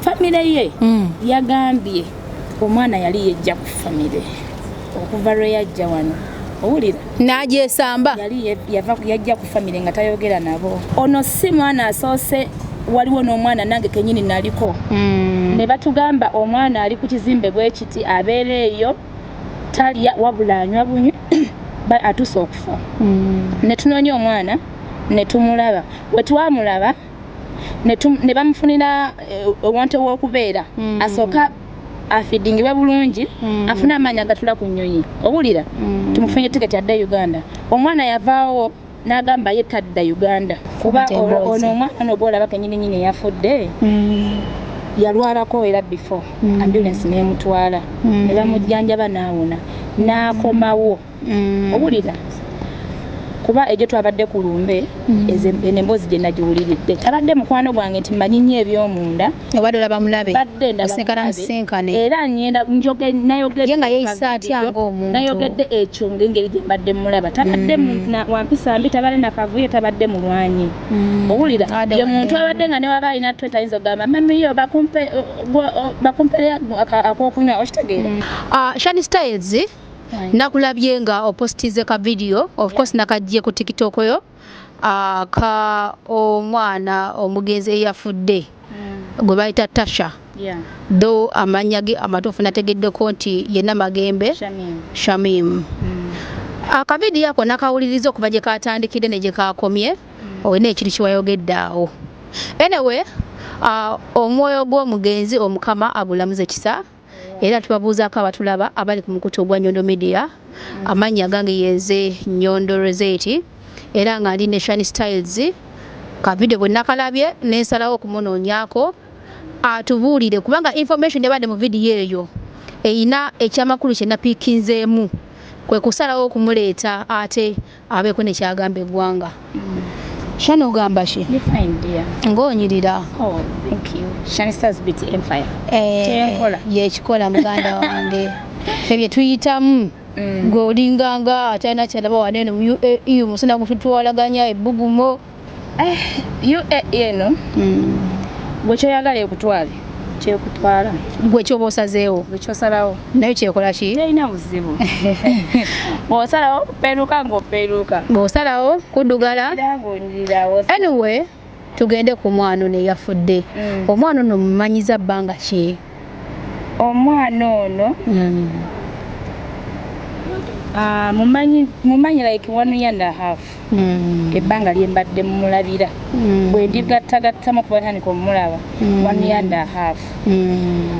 family ye yagambye omwana yali yejja ku family okuva lwe yajja wano owulira n'agyesamba yali yajja ku family nga tayogera nabo ono si mwana asoose waliwo n'omwana nange kenyini naliko ne batugamba omwana ali ku kizimbe bwe kiti abeera eyo talya wabula anywa bunywi atuuse okufa ne tunoonya omwana ne tumulaba bwe twamulaba ne bamufunira owantu w'okubeera asooka afidingibwa bulungi afuna amaanyi agatula ku nnyonyi owulira tumufunye tiketi adda Uganda omwana yavaawo n'agamba ye tadda Uganda kuba ono omwana obwolaba kenyininyini yafudde yalwalako era before ambulance n'emutwala ne bamujjanjaba n'awona n'akomawo owulira kuba egyo twabadde ku lumbe emboozi gye nagiwuliridde tabadde mukwano gwange nti mmanyi nnyo eby'omunda obadde olaba mulabe badde ndabasinkane era nayogedde nga yeeyisa atya ng'omuntu nayogedde ekyo ng'engeri gye mbadde mulaba tabadde wampisa mbi tabadde nakavuyo tabadde mulwanyi owulira ye muntu abadde nga ne waba alina tweta ayinza okugamba mamiyo bakumpere ak'okunywa okitegeera Shani Styles nakulabye nga opostize ka video of course nakajje ku TikTok yo ka omwana omugenzi eyafudde gwe bayita Tasha do amanya ge amatuufu nategeddeko nti yenna Magembe Shamim aka video ako nakawuliriza okuva gye katandikire ne gye kakomye olina ekiri kiwayogedde awo anyway omwoyo gw'omugenzi omukama abulamuze kisa era tubabuuzaako abatulaba abali ku mukutu ogwa Nyondo Media amannya gange yeze Nyondo Rosette era nga ndi ne Shani Styles ka video bwe nakalabye n'ensalawo okumunoonyako atubuulire kubanga information ebadde mu video eyo eyina ekyamakulu kye napiikinzeemu kwe kusalawo okumuleeta ate abeeko ne kyagamba eggwanga Shani ogamba ki? Ng'onyirira. Oh, thank you. Shani Styles Beauty Empire. Yekikola muganda wange. Febye tuyitamu. Ng'olinganga atalina kyalaba wanene mu UAE musina kututwalaganya ebbugumo. UAE no? Gwe kyoyagala ekutwale. Kyekutwala. Gwe kyoba osazeewo. Gwe kyosalawo. Naye kyekola ki? Terina buzibu. Bw'osalawo kupeeruka ng'opeeruka. Bw'osalawo kuddugala. Anyway, tugende ku mwana ono eyafudde. Omwana ono mumanyiza bbanga ki? Omwana ono mumanyi like 1.5 ebbanga lye mbadde mulabira bwe ndigattagattamu kubatandika omulaba 1.5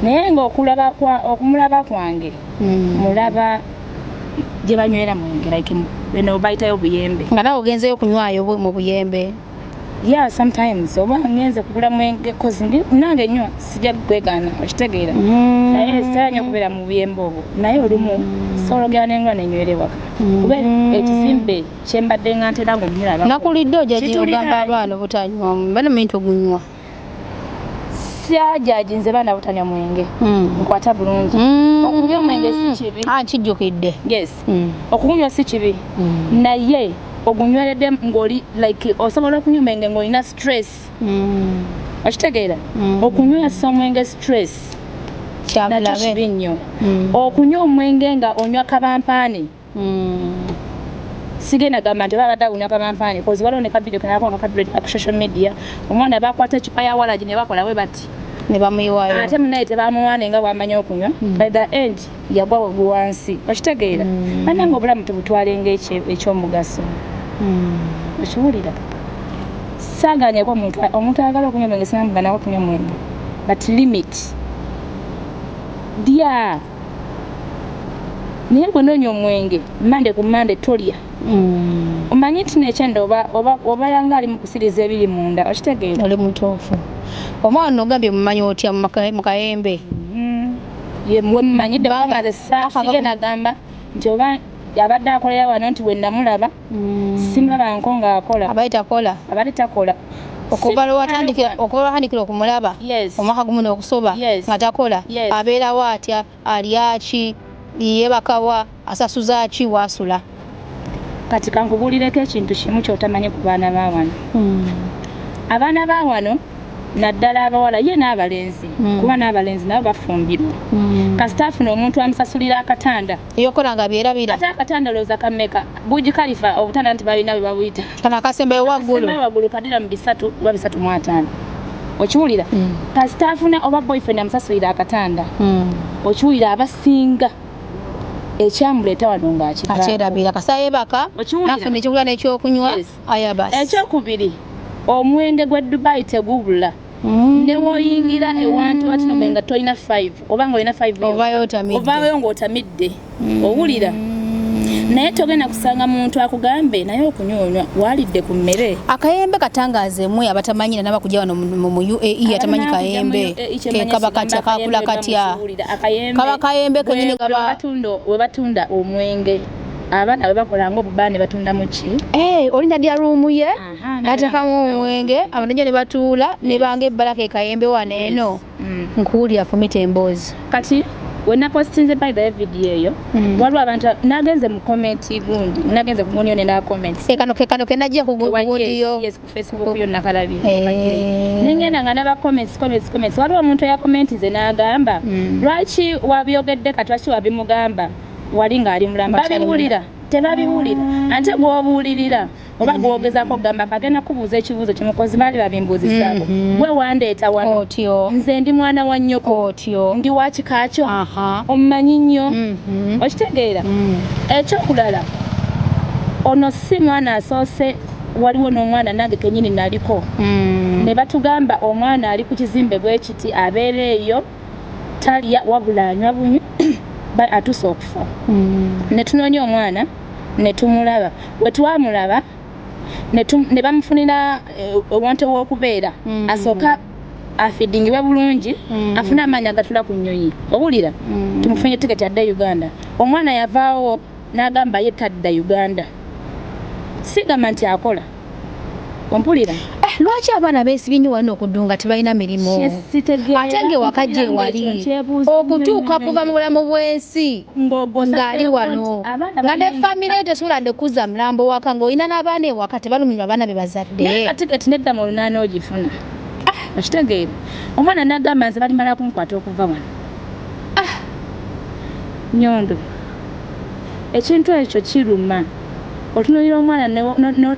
naye ng'okumulaba kwange mulaba gye banywera mwenge like beno bayitayo buyembe nga nawe ogenzeyo okunywayo mu buyembe yeah sometimes oba ngenze kugula mwenge kozi nange nnyo sijja kwegaana okitegeera naye sitanya kubeera mu buyembe obwo naye olumu soologera n'engwa nenywera ewaka kuba ekizimbe kye mbadde nga ntera ng'omulaba nakulidde ojja ogamba abaana butanywa bana mintu ogunywa syajaginze baana butanywa mwenge nkwata bulungi okunywa omwenge si kibi kijjukidde yes okunywa si kibi naye ogunyweredde ng'oli like osobola okunywa omwenge ng'olina stress okitegeera okunywesa omwenge stress nakyo kibi nnyo okunywa omwenge nga onywa kabampaani sigenda gamba nti babadde agunywa kabampaani kozi waliwo ne kavidiyo kenako nga kaduleta ku social media omwana bakwata ecupa ya walagi ne bakola bwe bati ne bamuyiwayo ate munaye tebamuwaane nga bwamanya okunywa by the end yagwa waggulu wansi okitegeera bannanga obulamu tebutwalenga ekyomugaso okiwulira saaganyeko omuntu ayagala okunywa omwenge sinamuganawo okunywa omwenge but limit dya naye gwe noonywa omwenge mande ku mande tolya omanyi nti nekyenda oba yanga ali mu kusiriza ebiri munda okitegeera oli mutuufu omwana ogambye mumanyi otya mu kayembe ye mumanyidde baganze sigenda gamba nti oba abadde akolera wano nti wennamulaba simulanko ng'akola abadde takola okuva lwatandikira okumulaba omwaka gumu n'okusoba nga takola abeerawo atya alyaki yeebakawa asasuza ki waasula kati kankubulireko ekintu kimu kyotamanyi ku baana ba wano abaana ba wano naddala abawala ye n'abalenzi kuba n'abalenzi nabo bafumbirwa kasita afuna omuntu amusasulira akatanda yokolanga byerabira ate akatanda looza kammeka buji kalifa obutanda nti balina bwe babuyita kana akasembe waggulu kadira mu 3 oba 35 okiwulira kasita afuna oba boyfriend amusasulira akatanda okiwulira abasinga ekyamuleeta wano ng'akyerabira kasayebaka nafuna ekyokulya n'ekyokunywa ayabasi ekyokubiri omwenge gwe Dubai tegubula ne woyingira ewantu ati nga tolina 5 oba ng'olina 5 ovaayo ng'otamidde owulira naye togenda kusanga muntu akugambe naye okunyonywa walidde ku mmere akayembe katangazeemu abatamanyira n'abakujja wano mu UAE atamanyi kayembe kaba katya kakula katya kaba kayembe kenyini we batunda omwenge abaana bwe bakola ng'obubaane batunda mu ki olinda dya ruumu ye n'atekamu omwenge abanajja ne batuula ne banga ebbala ke kayembe wano eno nkuwulira fumita emboozi kati wena postinze by the video eyo waliwo abantu nagenze mu comment gundi nagenze ku gundi na comments kano kenajja ku gudiyo yes ku Facebook yo nakalabi nengenda nga naba comments waliwo omuntu ya comment ze n'agamba lwaki wabyogedde katwaki wabimugamba wali ng'ali mulamba babiwulira tebabiwulira ate gw'obuulirira oba gw'ogezaako kugamba kagenda kubuuza ekibuuzo kimukozi baali babimbuuzisaako gwe wandeeta wano otyo nze ndi mwana wa nnyoko otyo ndi wa kika kyo omumanyi nnyo okitegeera ekyokulala ono si mwana asoose waliwo n'omwana nange kenyini naliko ne batugamba omwana ali ku kizimbe bwe kiti abeera eyo talya wabula anywa bunywi atuuse okufa ne tunoonya omwana ne tumulaba bwe twamulaba ne bamufunira owantu w'okubeera asooka afidingibwe bulungi afune amaanyi agatula ku nnyonyi owulira tumufunye tiketi adda Uganda omwana yavaawo n'agamba ye tadda Uganda sigamba nti akola ompulira lwaki abaana beesibinye wano okudunga tebalina mirimu ate ng'ewakajja ewali okutuuka kuva mu bulamu bw'ensi ng'ali wano nga ne famire tesobola ndekuza mulambo waka ng'olina n'abaana ewaka tebalumirwa abaana be bazadde tiketi nedda mu lunaana ogifuna okitegeera omwana n'agamba nze balimala kunkwata okuva wano Nyondo ekintu ekyo kiruma otunulira omwana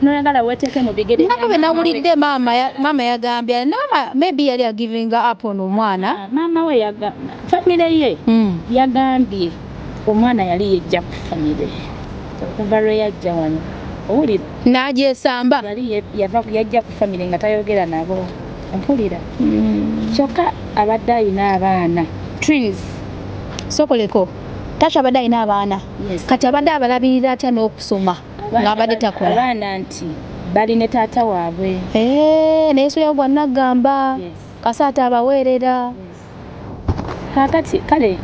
noyagala weteeke mu bigere nabo be nawulidde maama yagambye maybe yali agiving up on omwana maama we famire ye yagambye omwana yali yejja ku famire okuva lwe yajja wano owulira n'agyesamba yali yajja ku famire nga tayogera nabo mpulira kyokka abadde alina abaana twins sokoleko Tasha abadde alina abaana kati abadde abalabirira atya n'okusoma ng'abadde takola abaana nti bali ne taata waabwe ne Yesu yawe bw'annagamba kasaata abaweerera kakati kale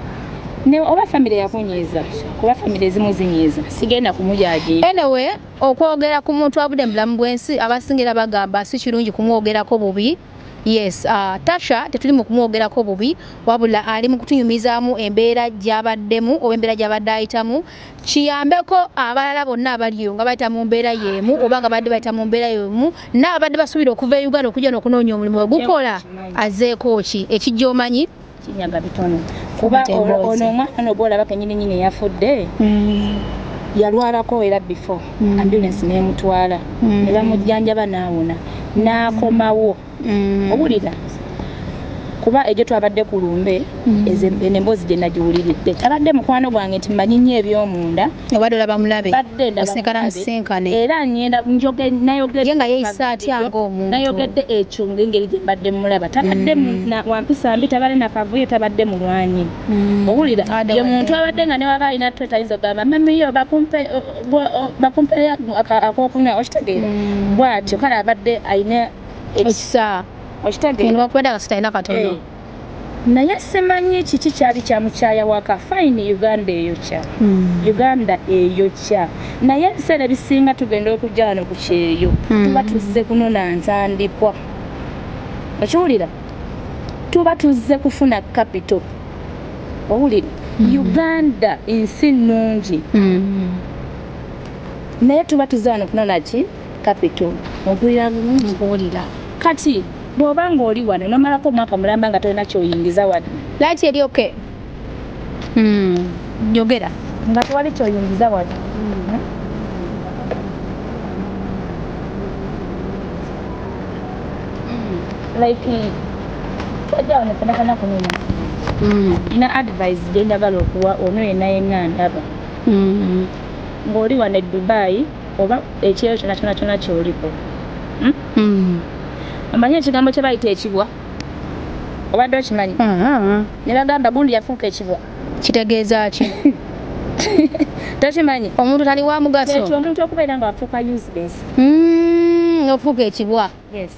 ne oba famire yakunyiiza kuba famire ezimu zinyiiza sigenda kumujaaji anyway okwogera ku muntu abudde mu bulamu bw'ensi abasingira bagamba si kirungi kumwogerako bubi yes Tasha tetuli mu kumwogerako bubi wabula ali mu kutunyumizaamu embeera gy'abaddemu oba embeera gy'abadde ayitamu kiyambeko abalala bonna abaliyo nga bayita mu mbeera y'emu oba nga badde bayita mu mbeera y'emu n'abadde basuubira okuva e Uganda okujja n'okunoonya omulimu ogukola azeeko ki ekijja omanyi kinyaga bitono kuba ono omwana gw'olaba kenyininyini yafudde yalwalako era before ambulance n'emutwala ne bamujjanjaba n'awona n'akomawo owulira kuba egyo twabadde ku lumbe emboozi gye nagiwuliridde tabadde mukwano gwange nti mmanyi nnyo eby'omunda obadde olaba mulabe osenkana era nayogedde nga yeeyisa atya ng'omuntu nayogedde ekyo ng'engeri gye mbadde mulaba tabadde wampisa mbi tabadde nakavuyo tabadde mulwanyi owulira ye muntu abadde nga ne waba alina twetayinza ogamba mamiyo bakumpe akokunywa okitegeera bw'atyo kale abadde alina ekisa okitegeera kubadde akasitalina katono naye simanyi kiki kyali kyamukyaya waka fine Uganda eyokya Uganda eyokya naye ebiseera ebisinga tugenda okujja wano ku kyeyo tuba tuzze kunona ntandikwa okiwulira tuba tuzze kufuna capital owulira Uganda ensi nnungi naye tuba tuzze wano kunona ki capital ompulira mpulira kati bw'obanga oli wano nomalako omwaka mulamba nga tolina kyoyingiza wadde laiti eri okay njogera nga tewali kyoyingiza wadde like tojja wano fenafena kunina ina advice gyenjagala okuwa ono yenna yenna ndaba ng'oli wano e Dubai oba ekiro kyona kyoliko omanyi ekigambo kye bayita ekibwa obadde okimanyi ne bagamba gundi yafuuka ekibwa kitegeeza ki tokimanyi omuntu tali wa mugaso ekyo omuntu okubeera nga wafuuka useless ofuuka ekibwa yes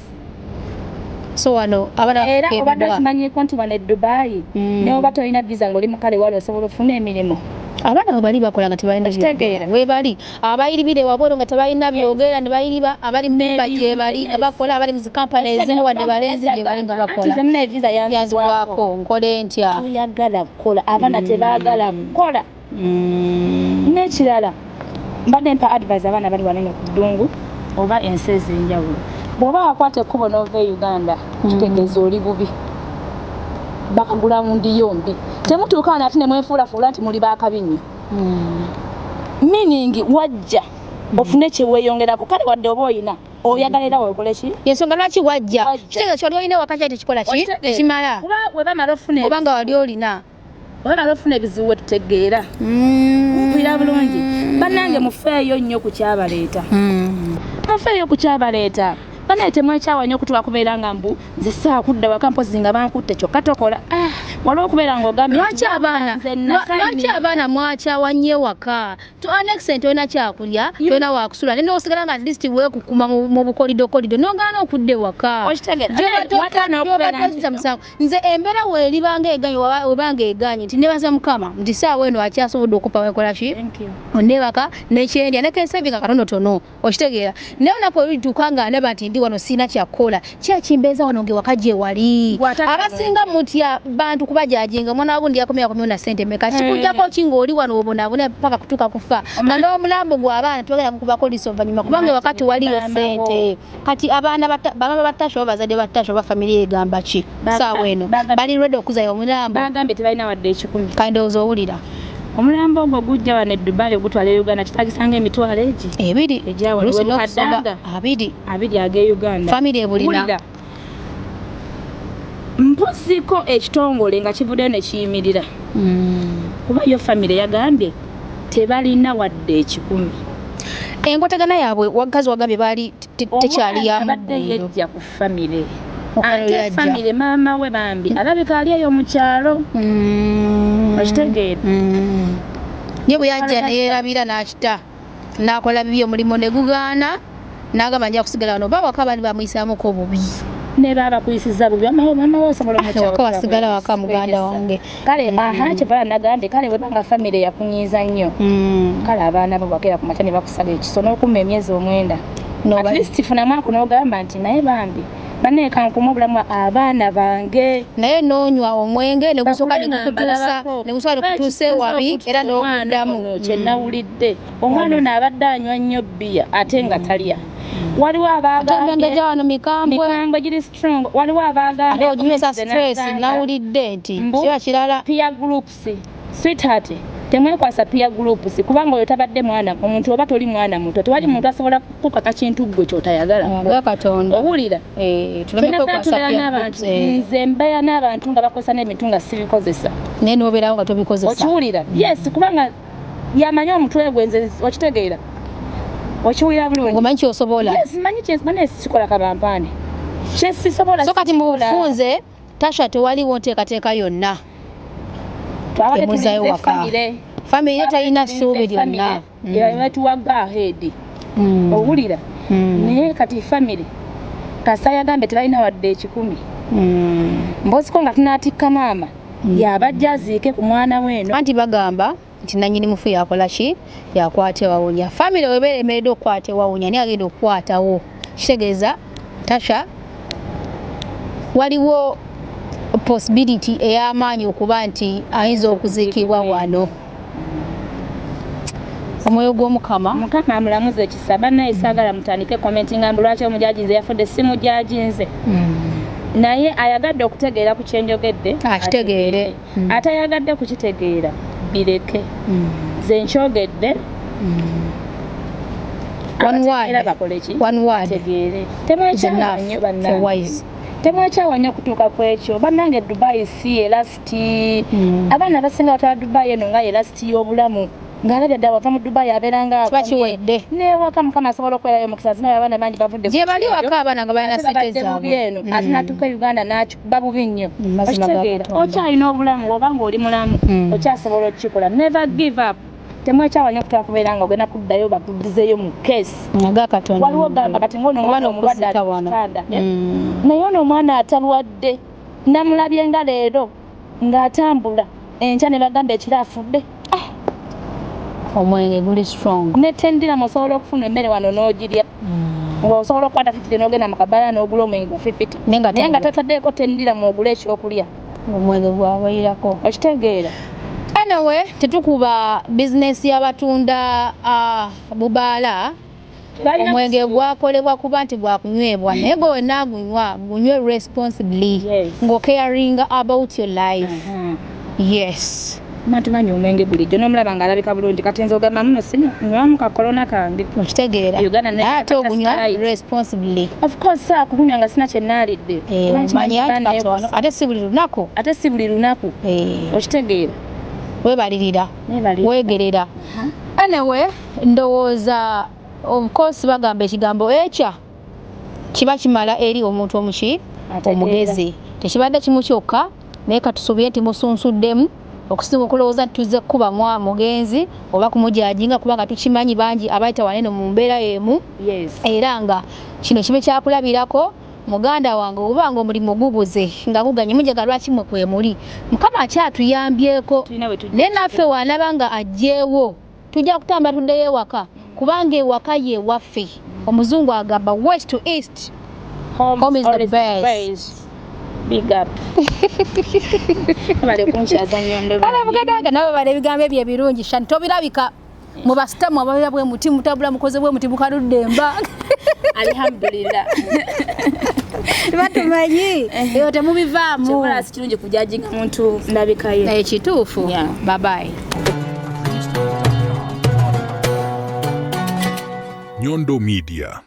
so wano era obadde okimanyiko nti wano e Dubai neoba tolina visa ng'oli mukale wali osobola ofuna emirimu abaana bwe bali bakola nga tebalina kitegeera we bali abayiribire wabolo nga tebalina byogera ne bayiriba abali mumba gye bali abakola abali mu zikampani ezimu wadde balenzi gye bali nga bakola zemuna evisa yanzibwako nkole ntya toyagala kukola abaana tebaagala kukola n'ekirala mbadde mpa advice abaana bali wanene ku ddungu oba ensi ez'enjawulo bw'oba wakwata ekkubo n'ova e Uganda kitegeeza oli bubi bakagula mundi yombi temutuuka nati ne mwefuulafuula nti muli baakabi meaning wajja ofune kyeweeyongerako kale wadde oba oyina oyagala era weekole ki yensonga lwaki wajja kitegeeza kyoli olina wakati tekikola ki ekimala kuba webamala ofuna obanga wali olina webamala ofuna ebizibu wetutegeera mpulira bulungi bannange mufeeyo nnyo ku kyabaleeta mufeeyo ku kyabaleeta banaye temwekyawa nnyo okutuuka kubeera nga mbu nze saakudda waka mpozi nga bankutte kyokka tokola waliwo okubeera ng'ogambye lwaki abaana mwakyawa nnyo ewaka to an extent olina kyakulya tolina wakusula naye n'osigala nga at least weekukuma mu bukolidokolido n'ogaana okudda ewaka nze embeera weeribanga eganye webanga eganye nti nebaza mukama nti saawa eno akyasobodde okupa wekola ki ondebaka nekyendya nekensebinga katonotono okitegeera naye olunaku olulituuka nga ndaba nti ndi wano sina kyakukola kyakimbeeza wano ng'ewaka gye wali abasinga mutya bantu kubajajinga omwana wagundi yakomyakomyewo na ssente meka kikugjako ki ng'oli wano obonaabona paka kutuuka kufa nga n'omulambo gw'abaana tebagera kukubako liiso oluvannyuma kubanga wakati waliyo ssente kati abaana bamama batasha oba bazadde batasha oba famire egamba ki saawa eno bali ready okuzayo omulambo bagambye tebalina wadde 10 kandi ndowooza owulira omulambo ogwo gujja wano e Dubai ogutwala e Uganda kitaagisanga emitwalo egi ebiri abiri ag'e Uganda famire ebulina mpuziko ekitongole nga kivuddeyo ne kiyimirira kuba yo famire yagambye tebalina wadde 10 enkwatagana yaabwe wakazi wagambye baali tekyali abadde yejja ku famire ate famire maama we bambi alabika ali eyo mu kyalo okitegeera ye bwe yajja neyeerabira n'akita n'akola bibi omulimu ne gugaana n'agamba nja kusigala wano oba waka baali bamuyisaamuko obubi ne baba kuyisiza bubi mama we osobola waka wasigala waka muganda wange kale kyevala nagambye kale webanga famire yakunyiiza nnyo kale abaana bo bakeera ku makya ne bakusala ekiso n'okuma emyezi 9 at least funamu ako n'ogamba nti naye bambi banne kankumu obulamu abaana bange naye noonywa omwenge ne gusooka ne kutuusa ewabi era n'okuddamu kyenawulidde omwana ono abadde anywa nnyo bbiya ate nga talya waliwo abaagawano mikambwe giri strong waliwo abaagagimesa stress nawulidde nti kiba kirala peer groups sweetheart temwekwasa peer groups kubanga oyo tabadde mwana omuntu oba toli mwana muto tewali muntu asobola kukaka kintu gwe kyotayagala Katonda owulira nze mbeera n'abantu nga bakozesa n'ebintu nga sibikozesa naye n'obeerawo nga tobikozesa okiwulira yes kubanga yamanye omutwe gwe nze okitegeera okiwulira bulungi omanyi kyosobola yes manyi kyesimane sikola kabampane kyesisobola so kati mu bufunze Tasha tewaliwo nteekateeka yonna emuzayo waka famire talina ssuubi lyonna batuwaga ahead owulira naye kati famire kasa yagambe tebalina wadde 10 mboziko nga tunaatikka maama yabajja aziike ku mwana weno anti bagamba nti nannyini mufu yakola ki yakwata ewawunya famire webeera emeredde okukwata ewawunya naye agenda okukwatawo kitegeeza Tasha waliwo possibility ey'amaanyi okuba nti ayinza okuziikibwa wano omwoyo gw'omukama amulamuza ekisa bannaye saagala mutandike commenting nga lwaki omujajinze yafudde si mujajinze naye ayagadde okutegeera ku kyenjogedde akitegeere atayagadde kukitegeera bireke ze nkyogedde one word temwekyawa nnyo okutuuka ku ekyo bannange Dubai si elasti abaana abasinga batwala Dubai eno nga elasti y'obulamu ng'alabye ddala wava mu Dubai abeeranga kibakiwedde newaka mukama asobola okwerayo omukisa zinayo abaana bangi bavudde gye bali waka abaana nga balina ssente zaabwe eno ate natuuka Uganda n'akikuba bubi nnyo okitegeera okyalina obulamu oba ng'oli mulamu okyasobola okukikola never give up temwekyawa nnyo okutuuka kubeera nga ogenda kuddayo bakuddizeeyo mu keesi waliwo gamba kati ng'ono omwana omulwadde alikitanda naye ono omwana atalwadde namulabye nga leero ng'atambula enkya ne bagamba ekiro afudde omwenge guli strong netendira musobola okufuna emmere wano n'ogirya ng'osobola okukwata 50 n'ogenda mu kabbala n'ogula omwenge gwa 50 naye nga totaddeeko tendira mwogula ekyokulya omwenge gwabayirako okitegeera anyway tetukuba bizinesi y'abatunda bubaala omwenge gwakolebwa kuba nti gwakunywebwa naye gwe wenaagunywa gunywe responsibly ng'ocaring about your life yes Matu manyi omwenge bulijjo n'omulaba ng'alabika bulungi kati nze ogamba muno sinywamu ka corona kange okitegeera ate ogunywa responsibly of course akugunywa nga sina kye nnaalidde ate si buli lunaku okitegeera weebalirira weegerera anyway ndowooza of course bagamba ekigambo ekya kiba kimala eri omuntu omugezi tekibadde kimu kyokka naye katusuubire nti musunsuddemu okusinga okulowooza nti tuzze kukuba mugenzi oba kumujajinga kubanga tukimanyi bangi abayita wanene mu mbeera emu era nga kino kibe kyakulabirako muganda wange obanga omulimu gubuze nga guganye mujjaga lwaki mwe kwemuli mukama akyatuyambyeko naye naffe wanaba nga ajjeewo tujja kutambula tuddeyo ewaka kubanga ewaka ye waffe omuzungu agamba west to east home is the best. Big up. Bale kunchaza nyondo. Bale mugadaga nabo bale bigambo ebyo ebirungi shanto birabika mu basitamu abalira bwe muti mutabula mukoze bwe muti bukaludde mba. Alhamdulillah. Batumanyi eyo temubivaamu. Kyokola sikirungi kujajinga muntu ndabikaye. Ekituufu. Bye bye. Nyondo Media.